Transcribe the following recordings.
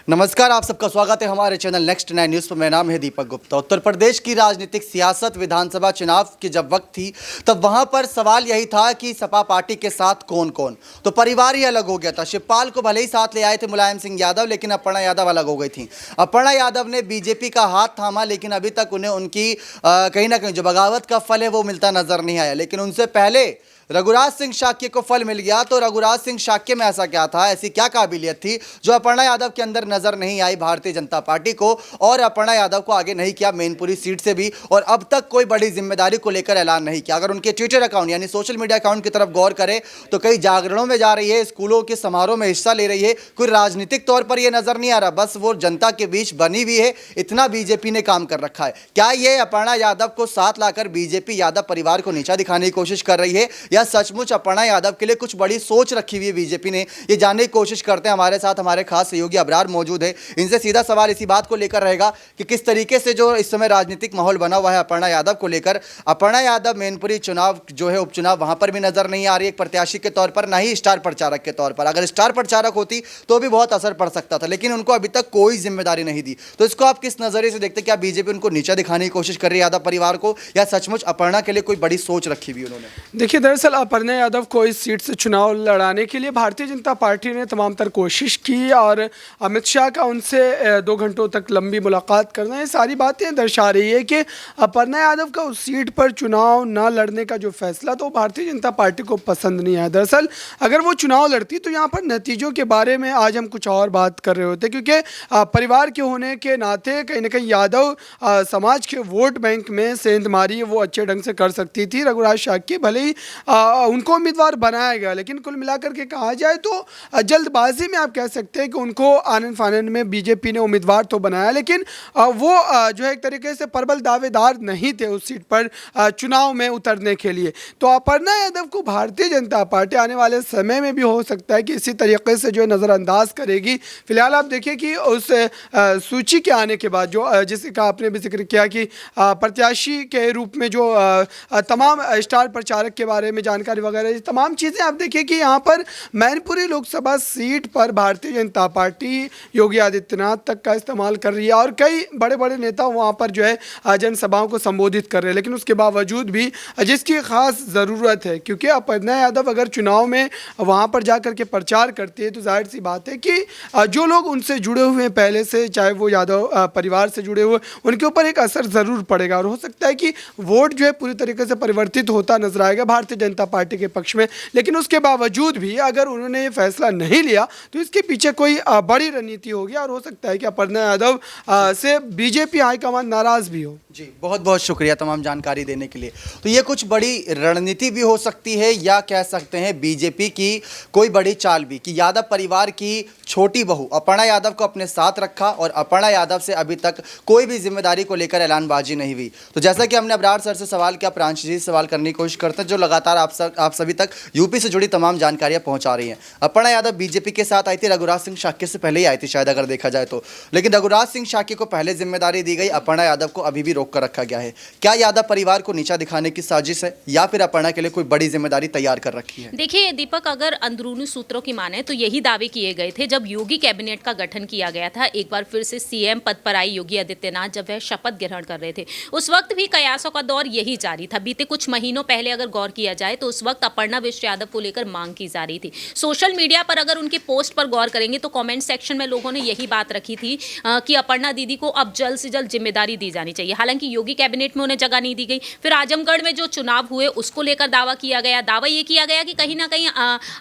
नमस्कार, आप सबका स्वागत है हमारे चैनल नेक्स्ट 9 न्यूज़ पर। मेरा नाम है दीपक गुप्ता। उत्तर प्रदेश की राजनीतिक सियासत विधानसभा चुनाव की जब वक्त थी तब वहां पर सवाल यही था कि सपा पार्टी के साथ कौन कौन, तो परिवार ही अलग हो गया था। शिवपाल को भले ही साथ ले आए थे मुलायम सिंह यादव, लेकिन अपर्णा यादव अलग हो गई थी। अपर्णा यादव ने बीजेपी का हाथ थामा, लेकिन अभी तक उन्हें उनकी कहीं ना कहीं जो बगावत का फल है वो मिलता नजर नहीं आया। लेकिन उनसे पहले रघुराज सिंह शाक्य को फल मिल गया। तो रघुराज सिंह शाक्य में ऐसा क्या था, ऐसी क्या काबिलियत थी जो अपर्णा यादव के अंदर नजर नहीं आई भारतीय जनता पार्टी को, और अपर्णा यादव को आगे नहीं किया मैनपुरी सीट से भी, और अब तक कोई बड़ी जिम्मेदारी को लेकर ऐलान नहीं किया। अगर उनके ट्विटर अकाउंट यानी सोशल मीडिया अकाउंट की तरफ गौर करें तो कई जागरणों में जा रही है, स्कूलों के समारोह में हिस्सा ले रही है, कोई राजनीतिक तौर पर यह नजर नहीं आ रहा, बस वो जनता के बीच बनी हुई है। इतना बीजेपी ने काम कर रखा है। क्या ये अपर्णा यादव को साथ लाकर बीजेपी यादव परिवार को नीचा दिखाने की कोशिश कर रही है, या सचमुच अपर्णा यादव के लिए कुछ बड़ी सोच रखी हुई है बीजेपी ने? ये जानने की कोशिश करते हैं। हमारे साथ हमारे खास सहयोगी अबरार मौजूद है। इनसे सीधा सवाल इसी बात को लेकर रहेगा कि किस तरीके से जो इस समय राजनीतिक माहौल बना हुआ है अपर्णा यादव को लेकर। अपर्णा यादव मैनपुरी चुनाव जो है उपचुनाव, वहां पर भी नजर नहीं आ रही एक प्रत्याशी के तौर पर, ना ही स्टार प्रचारक के तौर पर। अगर स्टार प्रचारक होती तो भी बहुत असर पड़ सकता था, लेकिन उनको अभी तक कोई जिम्मेदारी नहीं दी। तो इसको आप किस नजरिए से देखते हैं? क्या बीजेपी उनको नीचा दिखाने की कोशिश कर रही है यादव परिवार को, या सचमुच अपर्णा के लिए कोई बड़ी सोच रखी हुई उन्होंने? देखिए, दरअसल अपर्णा यादव को इस सीट से चुनाव लड़ाने के लिए भारतीय जनता पार्टी ने तमाम तर कोशिश की, और अमित शाह का उनसे 2 घंटों तक लंबी मुलाकात करना, ये सारी बातें दर्शा रही है कि अपर्णा यादव का उस सीट पर चुनाव ना लड़ने का जो फैसला तो भारतीय जनता पार्टी को पसंद नहीं आया। दरअसल अगर वो चुनाव लड़ती तो यहाँ पर नतीजों के बारे में आज हम कुछ और बात कर रहे होते, क्योंकि परिवार के होने के नाते कहीं ना कहीं यादव समाज के वोट बैंक में सेंधमारी वो अच्छे ढंग से कर सकती थी। रघुराज शाक्य भले ही उनको उम्मीदवार बनाया गया, लेकिन कुल मिलाकर के कहा जाए तो जल्दबाजी में आप कह सकते हैं कि उनको आनन फानन में बीजेपी ने उम्मीदवार तो बनाया, लेकिन वो जो है एक तरीके से प्रबल दावेदार नहीं थे उस सीट पर चुनाव में उतरने के लिए। तो अपर्णा यादव को भारतीय जनता पार्टी आने वाले समय में भी हो सकता है कि इसी तरीके से जो नज़रअंदाज करेगी। फिलहाल आप देखिए कि उस सूची के आने के बाद जो जिसका आपने भी जिक्र किया कि प्रत्याशी के रूप में जो तमाम स्टार प्रचारक के बारे में जानकारी वगैरह तमाम चीज़ें आप देखिए कि यहाँ पर मैनपुरी लोकसभा सीट पर भारतीय जनता पार्टी योगी आदित्यनाथ तक का इस्तेमाल कर रही है, और कई बड़े बड़े नेता वहाँ पर जो है जनसभाओं को संबोधित कर रहे हैं। लेकिन उसके बावजूद भी जिसकी खास ज़रूरत है, क्योंकि अपर्णा यादव अगर चुनाव में वहाँ पर जा कर के प्रचार करती है तो जाहिर सी बात है कि जो लोग उनसे जुड़े हुए हैं पहले से, चाहे वो यादव परिवार से जुड़े हुए, उनके ऊपर एक असर ज़रूर पड़ेगा, और हो सकता है कि वोट जो है पूरी तरीके से परिवर्तित होता नजर आएगा भारतीय जनता पार्टी के पक्ष में। लेकिन उसके बावजूद भी अगर उन्होंने ये फैसला नहीं लिया तो इसके पीछे कोई बड़ी रणनीति होगी, और हो सकता है कि अपर्णा यादव से बीजेपी हाईकमान नाराज भी हो। जी, बहुत बहुत शुक्रिया तमाम जानकारी देने के लिए। तो ये कुछ बड़ी रणनीति भी हो सकती है, या कह सकते हैं बीजेपी की कोई बड़ी चाल भी, कि यादव परिवार की छोटी बहू अपर्णा यादव को अपने साथ रखा, और अपर्णा यादव से अभी तक कोई भी जिम्मेदारी को लेकर ऐलानबाजी नहीं हुई। तो जैसा कि हमने अबरार सर से सवाल किया, प्रांश जी से सवाल करने की कोशिश करते हैं जो लगातार आप सभी तक यूपी से जुड़ी तमाम जानकारियां पहुंचा रही हैं। अपर्णा यादव बीजेपी के साथ आई थी, रघुराज सिंह शाक्य से पहले ही आई थी शायद अगर देखा जाए तो, लेकिन रघुराज सिंह शाक्य को पहले जिम्मेदारी दी गई, अपर्णा यादव को अभी भी रोक कर रखा गया है। क्या यादव परिवार को नीचा दिखाने की साजिश है, या फिर अपर्णा के लिए कोई बड़ी जिम्मेदारी तैयार कर रखी है? देखिए दीपक, अगर अंदरूनी सूत्रों की माने तो यही दावे किए गए थे जब योगी कैबिनेट का गठन किया गया था। एक बार फिर से सीएम पद पर आई योगी आदित्यनाथ जब वह शपथ ग्रहण कर रहे थे, उस वक्त भी कयासों का दौर यही जारी था। बीते कुछ महीनों पहले अगर गौर किया जाए तो उस वक्त अपर्णा विष्ट यादव को लेकर मांग की जा रही थी। सोशल मीडिया पर अगर उनके पोस्ट पर गौर करेंगे तो कमेंट सेक्शन में लोगों ने यही बात रखी थी कि अपर्णा दीदी को अब जल्द से जल्द जिम्मेदारी दी जानी चाहिए। हालांकि योगी कैबिनेट में उन्हें जगह नहीं दी गई। फिर आजमगढ़ में जो चुनाव हुए उसको लेकर दावा किया गया। दावा ये किया गया कि कहीं ना कहीं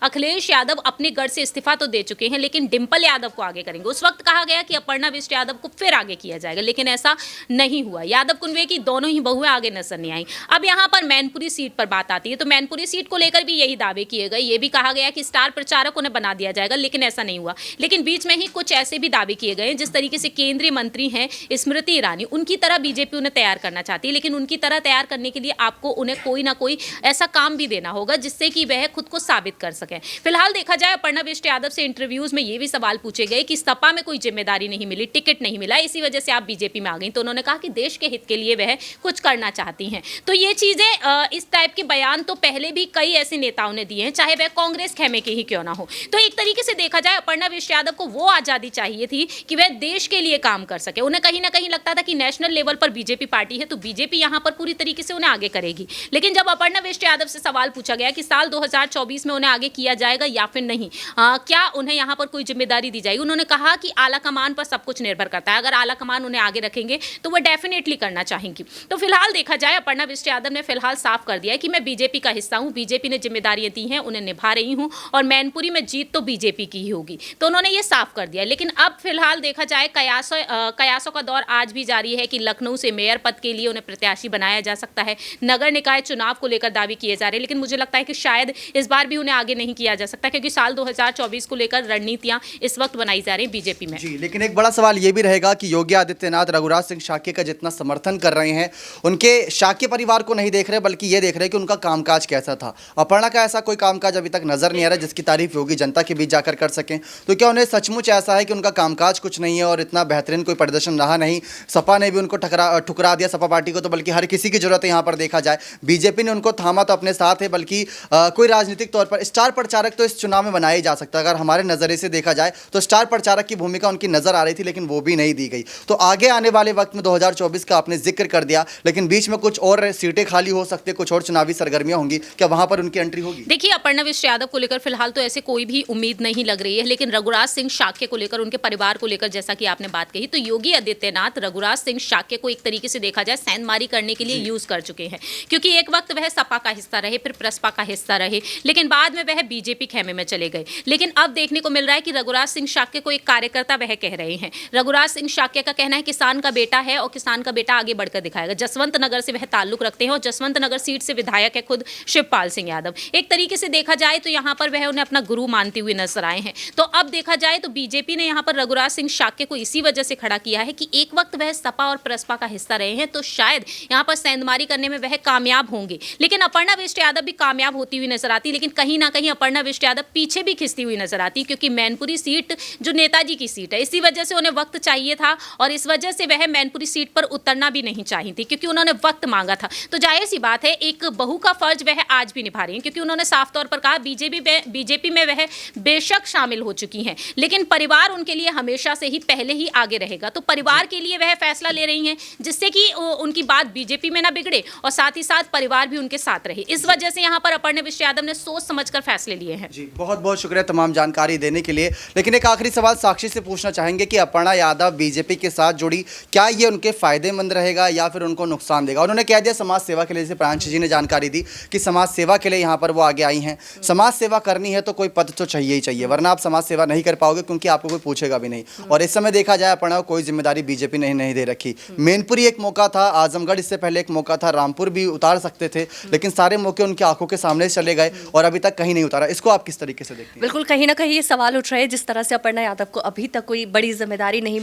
अखिलेश यादव अपने गढ़ से इस्तीफा तो दे चुके हैं, लेकिन डिंपल यादव को आगे करेंगे। उस वक्त कहा गया कि अपर्णा विष्ट यादव को फिर आगे किया जाएगा, लेकिन ऐसा नहीं हुआ। यादव कुनबे की दोनों ही बहुएं आगे नजर नहीं आई। अब यहाँ पर मैनपुरी सीट पर बात आती है तो मैनपुरी सीट को लेकर भी यही दावे किए गए। ये भी कहा गया कि स्टार प्रचारक उन्हें बना दिया जाएगा, लेकिन ऐसा नहीं हुआ। लेकिन बीच में ही कुछ ऐसे भी दावे किए गए जिस तरीके से केंद्रीय मंत्री हैं स्मृति ईरानी, उनकी तरह बीजेपी उन्हें तैयार करना चाहती है, लेकिन उनकी तरह तैयार करने के लिए आपको उन्हें कोई ना कोई ऐसा काम भी देना होगा जिससे कि वह खुद को साबित कर सकें। फिलहाल देखा जाए अपर्णा विष्ट यादव से इंटरव्यूज में ये भी सवाल पूछे गए कि सपा में कोई जिम्मेदारी नहीं मिली, टिकट नहीं मिला, इसी वजह से आप बीजेपी में आ गई। तो उन्होंने कहा कि देश के हित के लिए वह कुछ करना चाहती हैं। तो ये चीजें इस टाइप के बयान तो पहले भी कई ऐसे नेताओं ने दिए हैं, चाहे वह कांग्रेस खेमे के ही क्यों ना हो। तो एक तरीके से देखा जाए अपर्णा विष्ट यादव को वो आजादी चाहिए थी कि वह देश के लिए काम कर सके। उन्हें कहीं ना कहीं लगता था कि नेशनल लेवल पर बीजेपी पार्टी है तो बीजेपी यहां पर पूरी तरीके से उन्हें आगे करेगी। लेकिन जब अपर्णा विष्ट यादव से सवाल पूछा गया कि साल 2024 में उन्हें आगे किया जाएगा या फिर नहीं, क्या उन्हें यहां पर कोई जिम्मेदारी दी जाएगी, उन्होंने कहा कि आला कमान पर सब कुछ निर्भर करता है। अगर आला कमान उन्हें आगे रखेंगे तो वह डेफिनेटली करना चाहेंगी। तो फिलहाल देखा जाए अपर्णा विष्ट यादव ने फिलहाल साफ कर दिया है कि मैं बीजेपी का हिस्सा हूं, बीजेपी ने जिम्मेदारियां दी हैं उन्हें निभा रही हूं और मैनपुरी में जीत तो बीजेपी की ही होगी। तो उन्होंने ये साफ कर दिया। लेकिन अब फिलहाल देखा जाए कयासों का दौर आज भी जारी है कि लखनऊ से मेयर पद के लिए उन्हें प्रत्याशी बनाया जा सकता है। नगर निकाय चुनाव को लेकर दावे किए जा रहे हैं, लेकिन मुझे लगता है कि शायद इस बार भी उन्हें आगे नहीं किया जा सकता क्योंकि साल 2024 को लेकर रणनीतियां इस वक्त बनाई जा रही हैं बीजेपी में। जी, लेकिन एक बड़ा सवाल ये भी रहेगा कि योगी आदित्यनाथ रघुराज सिंह शाक्य का जितना समर्थन कर रहे हैं, उनके शाक्य परिवार को नहीं देख रहे बल्कि ये देख रहे हैं कि उनका कामकाज कैसा था। अपर्णा का ऐसा कोई कामकाज अभी तक नजर नहीं आ रहा जिसकी तारीफ योगी जनता के बीच जाकर कर सकें। तो क्या उन्हें सचमुच ऐसा है कि उनका कामकाज कुछ नहीं है और इतना बेहतरीन कोई प्रदर्शन रहा नहीं? सपा ने भी उनको ठुकरा दिया, सपा पार्टी को, तो बल्कि हर किसी की जरूरत है यहाँ पर देखा जाए। बीजेपी ने उनको थामा तो अपने साथ है, बल्कि कोई राजनीतिक तौर पर स्टार प्रचारक तो इस चुनाव में बनाया ही जा सकता है। अगर हमारे नज़रिए से देखा जाए तो स्टार प्रचारक की भूमिका उनकी नजर आ रही थी लेकिन वो भी नहीं दी गई। तो आगे आने वाले वक्त में 2024 का आपने जिक्र कर दिया, लेकिन बीच में कुछ और सीटें खाली हो सकती है, कुछ और चुनावी सरगर्मियां होंगी, क्या वहां पर उनकी एंट्री होगी? देखिए, अपर्णा विष्ट यादव को लेकर फिलहाल तो ऐसे कोई भी उम्मीद नहीं लग रही है, लेकिन रघुराज सिंह शाक्य को लेकर, उनके परिवार को लेकर जैसा कि आपने बात कही, तो योगी आदित्यनाथ रघुराज सिंह शाक्य को एक तरीके से देखा जाए सैंधमारी करने के लिए यूज कर चुके हैं, क्योंकि एक वक्त वह सपा का हिस्सा रहे, फिर प्रसपा का हिस्सा रहे, लेकिन बाद में वह बीजेपी खेमे में चले गए। लेकिन अब देखने को मिल रहा है कि रघुराज सिंह शाक्य को एक कार्यकर्ता वह कह रहे हैं। रघुराज सिंह शाक्य का कहना है किसान का बेटा है और किसान का बेटा आगे बढ़कर दिखाएगा। जसवंत नगर से वह ताल्लुक रखते हैं और जसवंत नगर सीट से विधायक है खुद शिवपाल सिंह यादव। एक तरीके से देखा जाए तो यहाँ पर वह उन्हें अपना गुरु मानते हुए नजर आए हैं। तो अब देखा जाए तो बीजेपी ने यहाँ पर रघुराज सिंह शाक्य को इसी वजह से खड़ा किया है कि एक वक्त वह सपा और प्रसपा का हिस्सा रहे हैं, तो शायद यहाँ पर सेंधमारी करने में वह कामयाब होंगे। लेकिन अपर्णा विष्ट यादव भी कामयाब होती हुई नजर आती, लेकिन कहीं ना कहीं अपर्णा विष्ट यादव पीछे भी खिंचती हुई नजर आती, क्योंकि मैनपुरी सीट जो नेताजी की सीट है, इसी वजह से उन्हें वक्त चाहिए था और इस वजह से वह मैनपुरी सीट पर उतरना भी नहीं चाही थी, क्योंकि उन्होंने वक्त मांगा था। तो जाहिर सी बात है एक बहू का फर्ज वह आज भी निभा रही हैं, क्योंकि उन्होंने साफ तौर पर कहा बीजेपी में वह बेशक शामिल हो चुकी हैं, लेकिन परिवार उनके लिए हमेशा से ही पहले ही आगे रहेगा। तो परिवार के लिए वह फैसला ले रही हैं जिससे कि उनकी बात बीजेपी में ना बिगड़े और साथ ही साथ परिवार भी उनके साथ रहे। इस वजह से यहाँ पर अपर्णा विष्ट यादव ने सोच समझकर फैसले लिए हैं। जी, बहुत बहुत शुक्रिया तमाम जानकारी देने के लिए। लेकिन एक आखिरी सवाल साक्षी से पूछना चाहेंगे कि अपर्णा यादव बीजेपी के साथ जुड़ी, क्या ये उनके फायदेमंद रहेगा या फिर उनको नुकसान देगा? उन्होंने कह दिया समाज सेवा के लिए, जैसे प्रांश जी ने जानकारी दी कि समाज सेवा के लिए यहाँ पर वो आगे आई हैं। समाज सेवा करनी है तो कोई पद तो चाहिए ही चाहिए, वरना आप समाज सेवा नहीं कर पाओगे क्योंकि आपको कोई पूछेगा भी नहीं। और इस समय देखा जाए अपर्णा को कोई जिम्मेदारी बीजेपी ने नहीं दे रखी। मैनपुरी एक मौका था, आजमगढ़ इससे पहले एक मौका था, रामपुर भी उतार सकते थे, लेकिन सारे मौके उनकी आंखों के सामने चले गए और अभी तक कहीं नहीं उतारा। इसको आप किस तरीके से देखते हैं? बिल्कुल, कहीं ना कहीं ये सवाल उठ रहे हैं जिस तरह से अपर्णा यादव को अभी तक कोई बड़ी जिम्मेदारी नहीं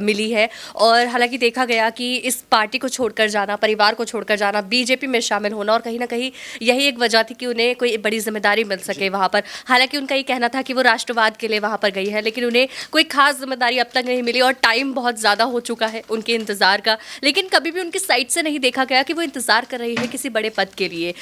मिली है। और हालांकि देखा गया कि इस पार्टी को छोड़कर जाना, परिवार को छोड़कर जाना, बीजेपी में शामिल होना, और कहीं ना कहीं यही एक वजह थी कि उन्हें कोई बड़ी जिम्मेदारी मिल सके वहाँ पर। हालांकि उनका ये कहना था कि वो राष्ट्रवाद के लिए वहाँ पर गई है, लेकिन उन्हें कोई खास जिम्मेदारी अब तक नहीं मिली और टाइम बहुत ज़्यादा हो चुका है उनके इंतज़ार का। लेकिन कभी भी उनकी साइड से नहीं देखा गया कि वो इंतज़ार कर रही है किसी बड़े पद के लिए,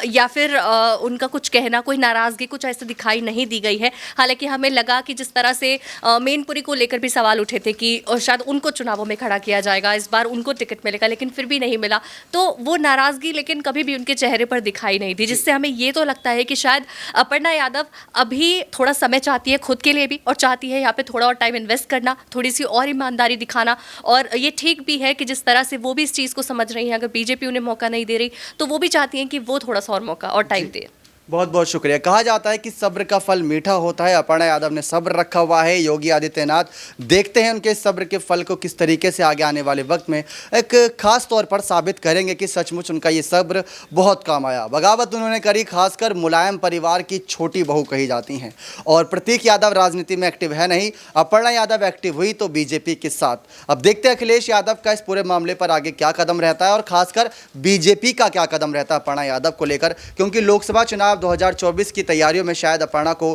या फिर उनका कुछ कहना, कोई नाराज़गी कुछ ऐसे दिखाई नहीं दी गई है। हालांकि हमें लगा कि जिस तरह से मैनपुरी को लेकर भी सवाल उठे थे कि शायद उनको चुनावों में खड़ा किया जाएगा, इस बार उनको टिकट मिलेगा, लेकिन फिर भी नहीं मिला, तो वो नाराज़गी लेकिन कभी भी उनके चेहरे पर दिखाई नहीं दी, जिससे हमें ये तो लगता है कि शायद अपर्णा यादव अभी थोड़ा समय चाहती है खुद के लिए भी, और चाहती है यहाँ पे थोड़ा और टाइम इन्वेस्ट करना, थोड़ी सी और ईमानदारी दिखाना। और ये ठीक भी है कि जिस तरह से वो भी इस चीज़ को समझ रही हैं, अगर बीजेपी उन्हें मौका नहीं दे रही तो वो भी चाहती हैं कि वो थोड़ा सा और मौका और टाइम दे। बहुत बहुत शुक्रिया। कहा जाता है कि सब्र का फल मीठा होता है। अपर्णा यादव ने सब्र रखा हुआ है। योगी आदित्यनाथ देखते हैं उनके सब्र के फल को किस तरीके से आगे आने वाले वक्त में एक खास तौर पर साबित करेंगे कि सचमुच उनका ये सब्र बहुत काम आया। बगावत उन्होंने करी, खासकर मुलायम परिवार की छोटी बहू कही जाती हैं। और प्रतीक यादव राजनीति में एक्टिव है नहीं, अपर्णा यादव एक्टिव हुई तो बीजेपी के साथ। अब देखते हैं अखिलेश यादव का इस पूरे मामले पर आगे क्या कदम रहता है और खासकर बीजेपी का क्या कदम रहता है अपर्णा यादव को लेकर, क्योंकि लोकसभा चुनाव चुनाव 2024 की तैयारियों में शायद अपर्णा को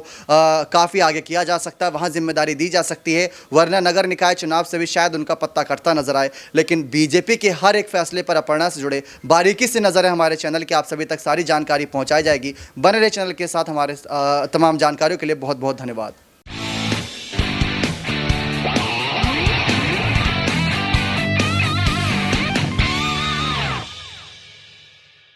काफ़ी आगे किया जा सकता है, वहाँ जिम्मेदारी दी जा सकती है, वरना नगर निकाय चुनाव से भी शायद उनका पत्ता कटता नजर आए। लेकिन बीजेपी के हर एक फैसले पर अपर्णा से जुड़े बारीकी से नजर है हमारे चैनल की, आप सभी तक सारी जानकारी पहुँचाई जाएगी। बने रहे चैनल के साथ, हमारे तमाम जानकारियों के लिए बहुत बहुत धन्यवाद।